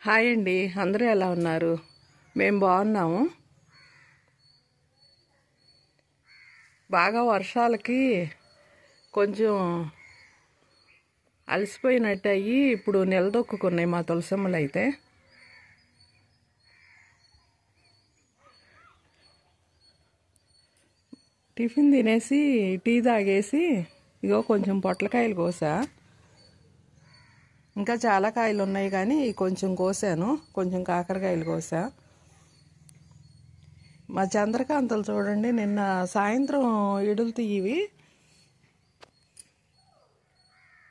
Hi అండి, అందరూ ఎలా ఉన్నారు? మేము బాగున్నాము. బాగా వర్షాలకి కొంచెం అలసిపోయినట్టు అయ్యి ఇప్పుడు నిలదొక్కున్నాయి మా తులసమ్మలు అయితే. టిఫిన్ తినేసి టీ తాగేసి ఇగో కొంచెం పొట్లకాయలు కోసా. ఇంకా చాలా కాయలు ఉన్నాయి కానీ కొంచెం కోసాను, కొంచెం కాకరకాయలు కోసా. మా చంద్రకాంతలు చూడండి, నిన్న సాయంత్రం ఇడులు తీయవి,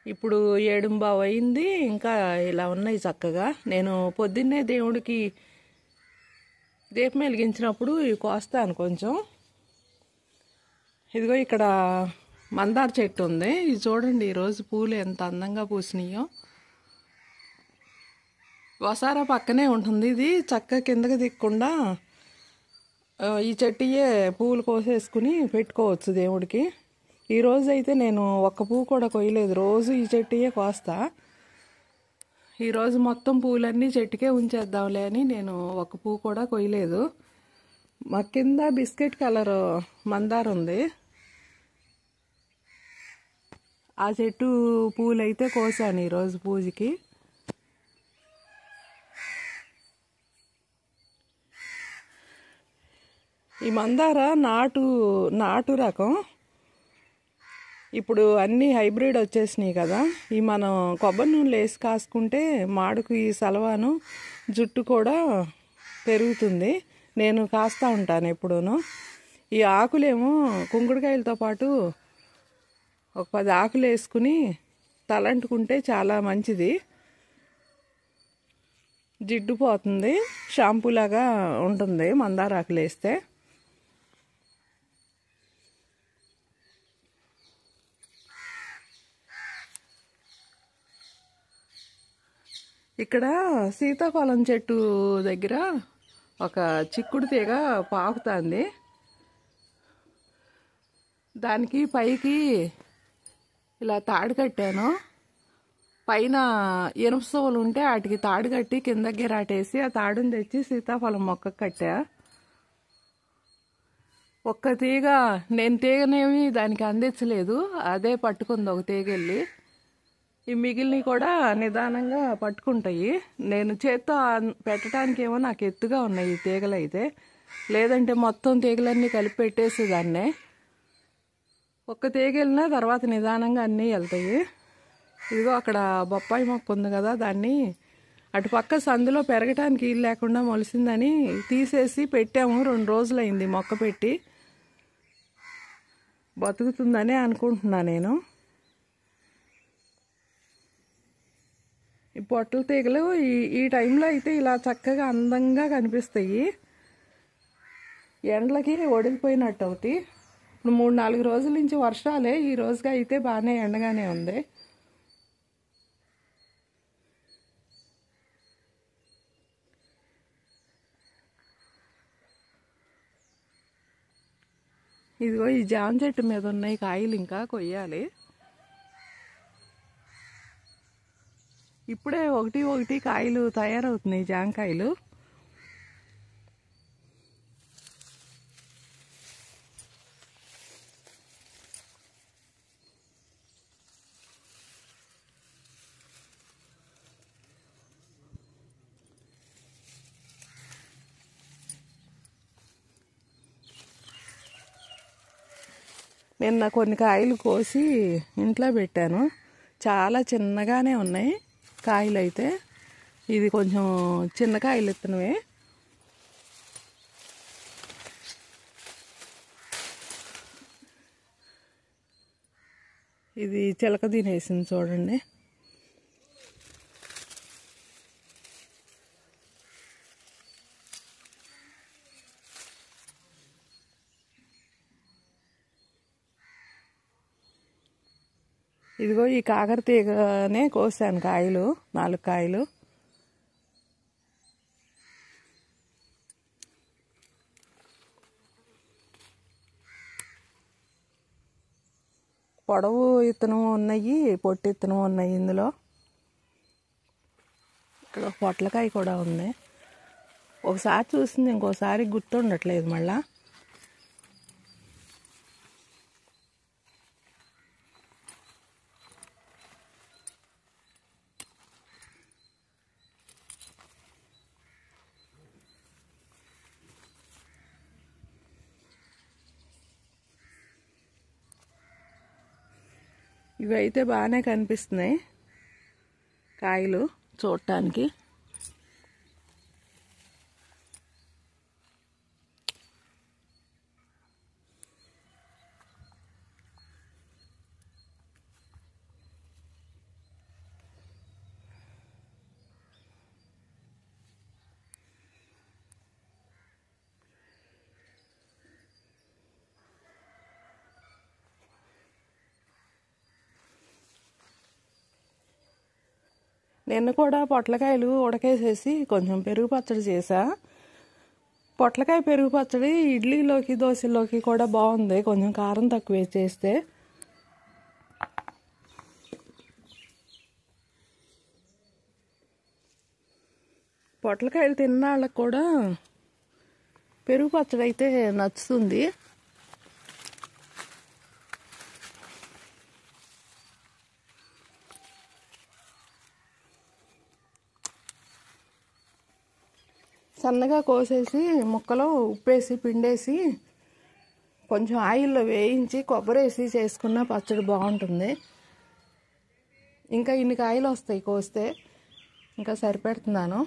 ఇప్పుడు 7:15 అయింది, ఇంకా ఇలా ఉన్నాయి చక్కగా. నేను పొద్దున్నే దేవుడికి దీపం వెలిగించినప్పుడు ఇవి కోస్తాను కొంచెం. ఇదిగో ఇక్కడ మందార చెట్టు ఉంది, ఇది చూడండి ఈరోజు పూలు ఎంత అందంగా పూసినాయో. వసారా పక్కనే ఉంటుంది, ఇది చక్కగా కిందకి దిక్కుండా ఈ చెట్టుయే పువ్వులు కోసేసుకుని పెట్టుకోవచ్చు దేవుడికి. ఈరోజు అయితే నేను ఒక్క పువ్వు కూడా కొయ్యలేదు, రోజు ఈ చెట్టుయే కోస్తా. ఈరోజు మొత్తం పూలన్నీ చెట్టుకే ఉంచేద్దాంలే అని నేను ఒక్క పువ్వు కూడా కొయ్యలేదు. మా కింద బిస్కెట్ కలర్ మందార ఉంది, ఆ చెట్టు పూలైతే కోసాను ఈరోజు పూజకి. ఈ మందార నాటు రకం, ఇప్పుడు అన్నీ హైబ్రిడ్ వచ్చేసినాయి కదా. ఈ మనం కొబ్బరి నూనెలు వేసి కాసుకుంటే మాడుకు ఈ సలవాను జుట్టు కూడా పెరుగుతుంది. నేను కాస్తూ ఉంటాను ఎప్పుడూను. ఈ ఆకులేమో కుంకుడుకాయలతో పాటు ఒక 10 ఆకులు వేసుకుని తలంటుకుంటే చాలా మంచిది, జిడ్డు పోతుంది, షాంపూలాగా ఉంటుంది మందార ఆకులు వేస్తే. ఇక్కడ సీతాఫలం చెట్టు దగ్గర ఒక చిక్కుడు తీగ పాకుతుంది, దానికి పైకి ఇలా తాడు కట్టాను. పైన ఇనుప సోలు ఉంటే వాటికి తాడు కట్టి కింద గిరాటేసి ఆ తాడుని తెచ్చి సీతాఫలం మొక్కకు కట్టా. ఒక్క తీగ నేను తీగనేమి దానికి అందించలేదు, అదే పట్టుకుంది ఒక తీగెళ్ళి. ఈ మిగిలినవి కూడా నిదానంగా పట్టుకుంటాయి. నేను చేత్తో పెట్టడానికి ఏమో నాకు ఎత్తుగా ఉన్నాయి ఈ తీగలు అయితే, లేదంటే మొత్తం తీగలన్నీ కలిపి పెట్టేసేదాన్నే. ఒక్క తీగ వెళ్ళినా తర్వాత నిదానంగా అన్నీ వెళ్తాయి. ఇదిగో అక్కడ బొప్పాయి మొక్క ఉంది కదా, దాన్ని అటు పక్క సందులో పెరగటానికి వీలు లేకుండా మొలిసిందని తీసేసి పెట్టాము. 2 రోజులు అయింది మొక్క పెట్టి, బతుకుతుందనే అనుకుంటున్నా నేను. ఈ పొట్ల తీగలు ఈ టైంలో అయితే ఇలా చక్కగా అందంగా కనిపిస్తాయి, ఎండలకి ఒడిగిపోయినట్టు అవుతాయి. ఇప్పుడు 3-4 రోజుల నుంచి వర్షాలే, ఈ రోజుగా అయితే బాగానే ఎండగానే ఉంది. ఇదిగో ఈ జామ చెట్టు మీద ఉన్నాయి కాయలు, ఇంకా కొయ్యాలి. ఇప్పుడే ఒకటి కాయలు తయారవుతున్నాయి జాంకాయలు. నిన్న కొన్ని కాయలు కోసి ఇంట్లో పెట్టాను, చాలా చిన్నగానే ఉన్నాయి కాయలు అయితే. ఇది కొంచెం చిన్న కాయలు ఇత్తనవే. ఇది చిలక తినేసింది చూడండి. ఇదిగో ఈ కాకర తీగనే కోసాను కాయలు, 4 కాయలు. పొడవు ఇత్తనం ఉన్నాయి, పొట్టి ఇత్తనం ఉన్నాయి ఇందులో. ఇక్కడ ఒక పొట్లకాయ కూడా ఉంది. ఒకసారి చూసింది ఇంకోసారి గుర్తుండట్లేదు మళ్ళా. ఇవైతే బాగానే కనిపిస్తున్నాయి కాయలు చూడటానికి. నిన్న కూడా పొట్లకాయలు ఉడకేసేసి కొంచెం పెరుగు పచ్చడి చేసా. పొట్లకాయ పెరుగు పచ్చడి ఇడ్లీలోకి దోశలోకి కూడా బాగుంది, కొంచెం కారం తక్కువ చేస్తే. పొట్లకాయలు తిన్న వాళ్ళకి కూడా పెరుగు పచ్చడి అయితే నచ్చుతుంది. సన్నగా కోసేసి ముక్కలో ఉప్పేసి పిండేసి కొంచెం ఆయిల్లో వేయించి కొబ్బరి వేసి చేసుకున్న పచ్చడి బాగుంటుంది. ఇంకా ఇన్ని కాయలు వస్తాయి కోస్తే, ఇంకా సరిపెడుతున్నాను.